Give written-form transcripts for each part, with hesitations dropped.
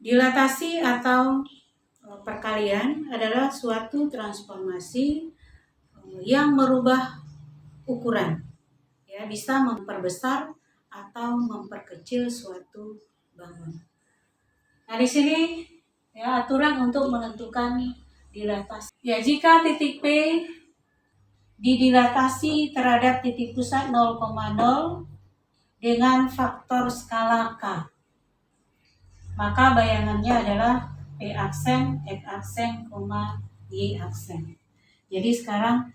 Dilatasi atau perkalian adalah suatu transformasi yang merubah ukuran, ya, bisa memperbesar atau memperkecil suatu bangun. Nah, di sini ya aturan untuk menentukan dilatasi. Ya, jika titik P didilatasi terhadap titik pusat 0,0 dengan faktor skala K, maka bayangannya adalah P aksen, X aksen, Y aksen. Jadi sekarang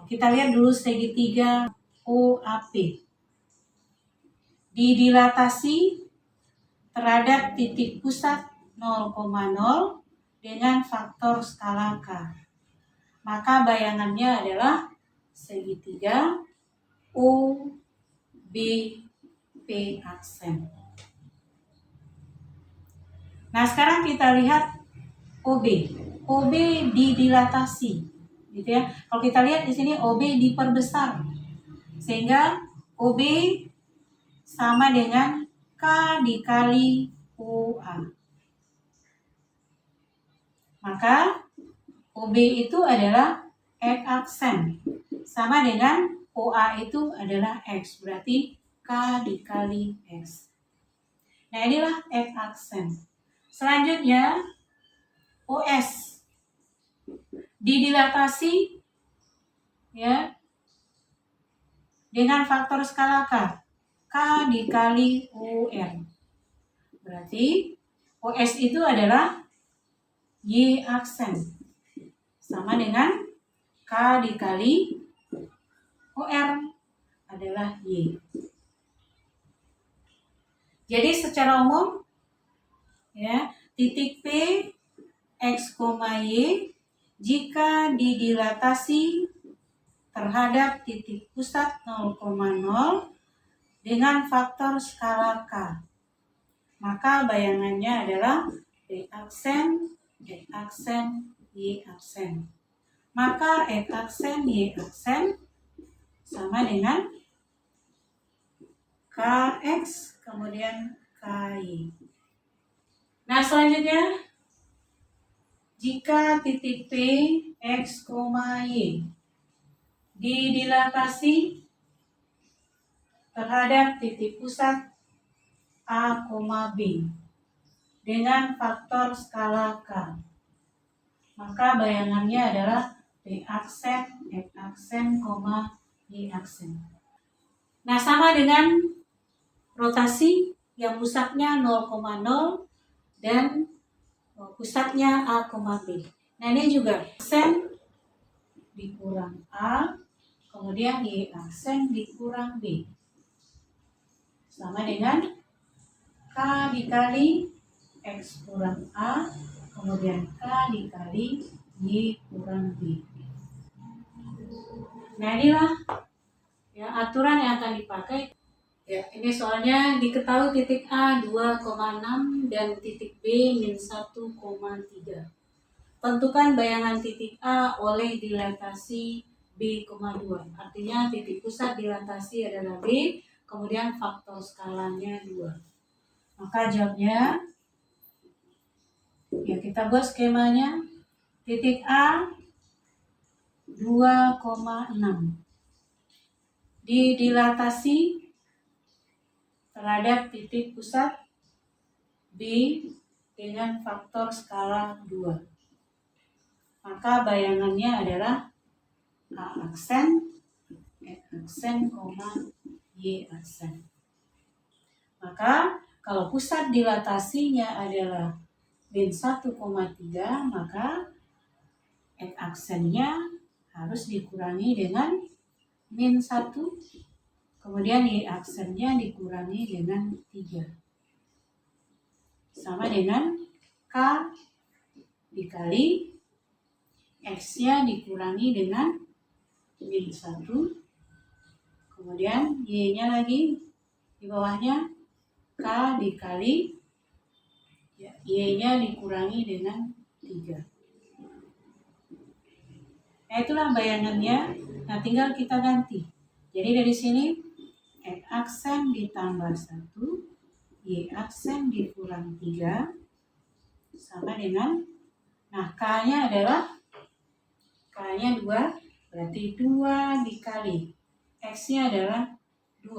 kita lihat dulu segitiga OAP. Didilatasi terhadap titik pusat 0,0 dengan faktor skala K. Maka bayangannya adalah segitiga OBP aksen. Nah, sekarang kita lihat OB. OB didilatasi, gitu ya. Kalau kita lihat di sini OB diperbesar, sehingga OB sama dengan K dikali OA. Maka OB itu adalah X aksen, sama dengan OA itu adalah X, berarti K dikali X. Nah, inilah X aksen. Selanjutnya OS didilatasi ya dengan faktor skala K, K dikali UN. Berarti OS itu adalah Y aksen, sama dengan K dikali OR adalah Y. Jadi secara umum ya, titik P X, Y jika didilatasi terhadap titik pusat 0,0 dengan faktor skala K, maka bayangannya adalah P aksen, X aksen, Y aksen. Maka X aksen, Y aksen sama dengan KX kemudian KY. Nah, selanjutnya jika titik P X, Y didilatasi terhadap titik pusat A, B dengan faktor skala K, maka bayangannya adalah P aksen, X aksen, Y aksen. Nah, sama dengan rotasi yang pusatnya 0,0 dan pusatnya A, B. Nah, ini juga aksen dikurang A, kemudian Y aksen dikurang B, sama dengan K dikali X kurang A, kemudian K dikali Y kurang B. Nah, inilah ya aturan yang akan dipakai. Ya, ini soalnya diketahui titik A 2,6 dan titik B min 1,3. Tentukan bayangan titik A oleh dilatasi B,2. Artinya titik pusat dilatasi adalah B, kemudian faktor skalanya 2. Maka jawabnya, ya kita buat skemanya. Titik A 2,6 didilatasi terhadap titik pusat B dengan faktor skala 2. Maka bayangannya adalah A aksen, X aksen, Y aksen. Maka kalau pusat dilatasinya adalah min 1,3, maka X aksennya harus dikurangi dengan min 1, kemudian Y aksennya dikurangi dengan 3. Sama dengan K dikali X-nya dikurangi dengan min 1, kemudian Y-nya lagi di bawahnya K dikali Y-nya dikurangi dengan 3. Nah, itulah bayangannya. Nah, tinggal kita ganti. Jadi dari sini X aksen ditambah 1, Y aksen dikurang 3, sama dengan, nah K-nya adalah, K-nya 2, berarti 2 dikali X-nya adalah 2.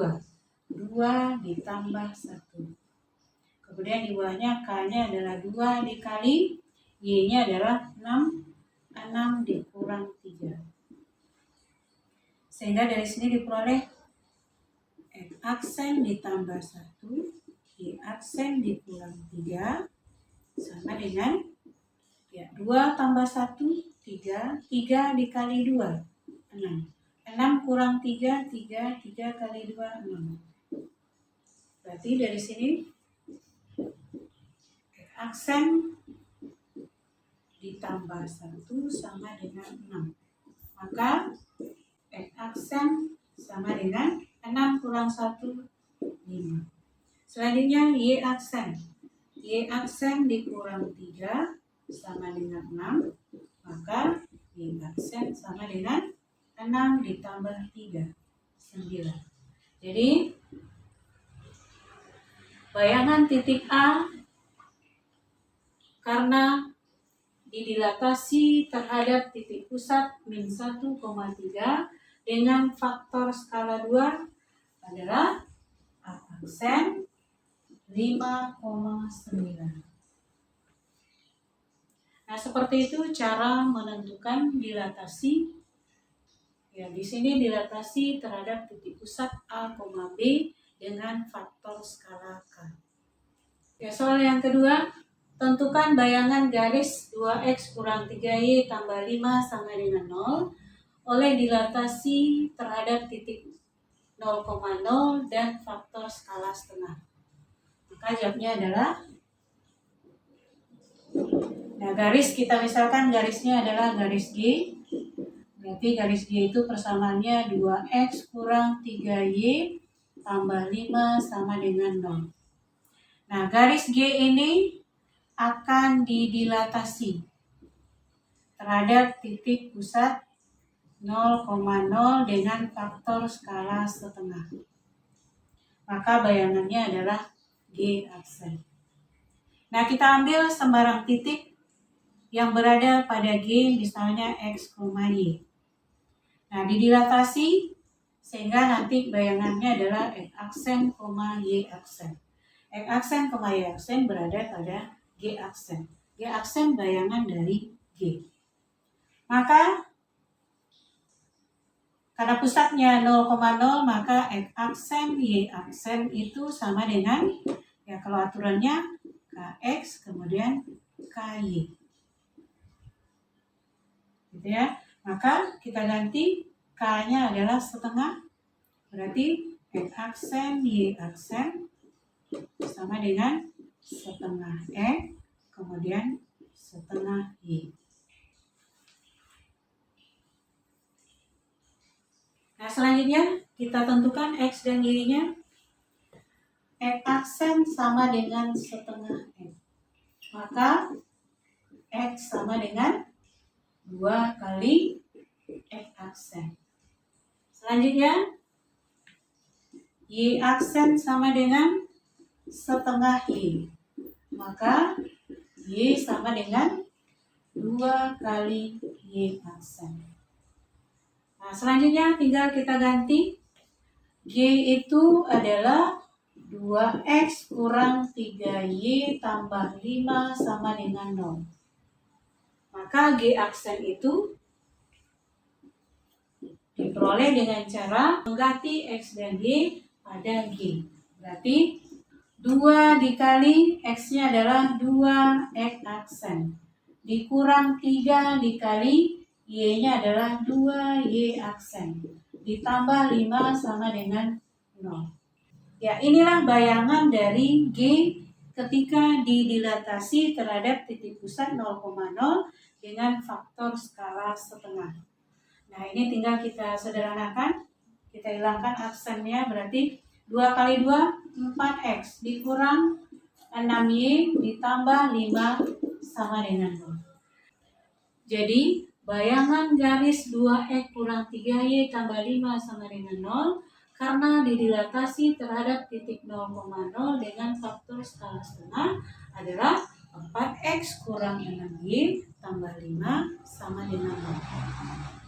2 ditambah 1. Kemudian di bawahnya K-nya adalah 2 dikali Y-nya adalah 6. 6 dikurang 3. Sehingga dari sini diperoleh X aksen ditambah 1, Y aksen dikurang 3 sama dengan 2 tambah 1, 3. 3 dikali 2, 6. 6 kurang 3, 3. 3 kali 2, 6. Berarti dari sini X aksen ditambah 1 sama dengan 6. Maka X aksen sama dengan 6 kurang 1, 5. Selanjutnya Y aksen. Y aksen dikurang 3 sama dengan 6. Maka Y aksen sama dengan 6 ditambah 3, 9. Jadi bayangan titik A karena didilatasi terhadap titik pusat min 1,3 dengan faktor skala 2 adalah A aksen 5,9. Nah, seperti itu cara menentukan dilatasi. Ya, di sini dilatasi terhadap titik pusat A, B dengan faktor skala K. Ya, soal yang kedua, tentukan bayangan garis 2X kurang 3Y tambah 5 sama dengan 0 oleh dilatasi terhadap titik 0,0 dan faktor skala setengah. Maka jawabnya adalah, nah garis kita misalkan garisnya adalah garis G. Berarti garis G itu persamaannya 2X kurang 3Y tambah 5 sama dengan 0. Nah, garis G ini akan didilatasi terhadap titik pusat 0,0 dengan faktor skala setengah. Maka bayangannya adalah G aksen. Nah, kita ambil sembarang titik yang berada pada G, misalnya X, Y. Nah, didilatasi sehingga nanti bayangannya adalah X aksen, Y aksen. X aksen, Y aksen berada pada G aksen. G aksen bayangan dari G. Maka karena pusatnya 0,0 maka X aksen, Y aksen itu sama dengan, ya kalau aturannya KX kemudian KY. Gitu ya. Maka kita ganti K-nya adalah setengah. Berarti X aksen, Y aksen sama dengan setengah X kemudian setengah Y. Nah, selanjutnya kita tentukan X dan Y-nya. X aksen sama dengan setengah X. Maka X sama dengan 2 kali X aksen. Selanjutnya Y aksen sama dengan setengah Y. Maka Y sama dengan 2 kali Y aksen. Nah, selanjutnya tinggal kita ganti. G itu adalah 2X kurang 3Y tambah 5 sama dengan 0. Maka G aksen itu diperoleh dengan cara mengganti X dan Y pada G. Berarti 2 dikali X-nya adalah 2X aksen. Dikurang 3 dikali Y-nya adalah 2Y aksen. Ditambah 5 sama dengan 0. Ya, inilah bayangan dari G ketika didilatasi terhadap titik pusat 0,0 dengan faktor skala setengah. Nah, ini tinggal kita sederhanakan. Kita hilangkan aksennya, berarti 2 kali 2, 4X. Dikurang 6Y ditambah 5 sama dengan 0. Jadi, bayangan garis 2X kurang 3Y tambah 5 sama dengan 0 karena didilatasi terhadap titik 0,0 dengan faktor skala setengah adalah 4x kurang 6y tambah 5 sama dengan 0.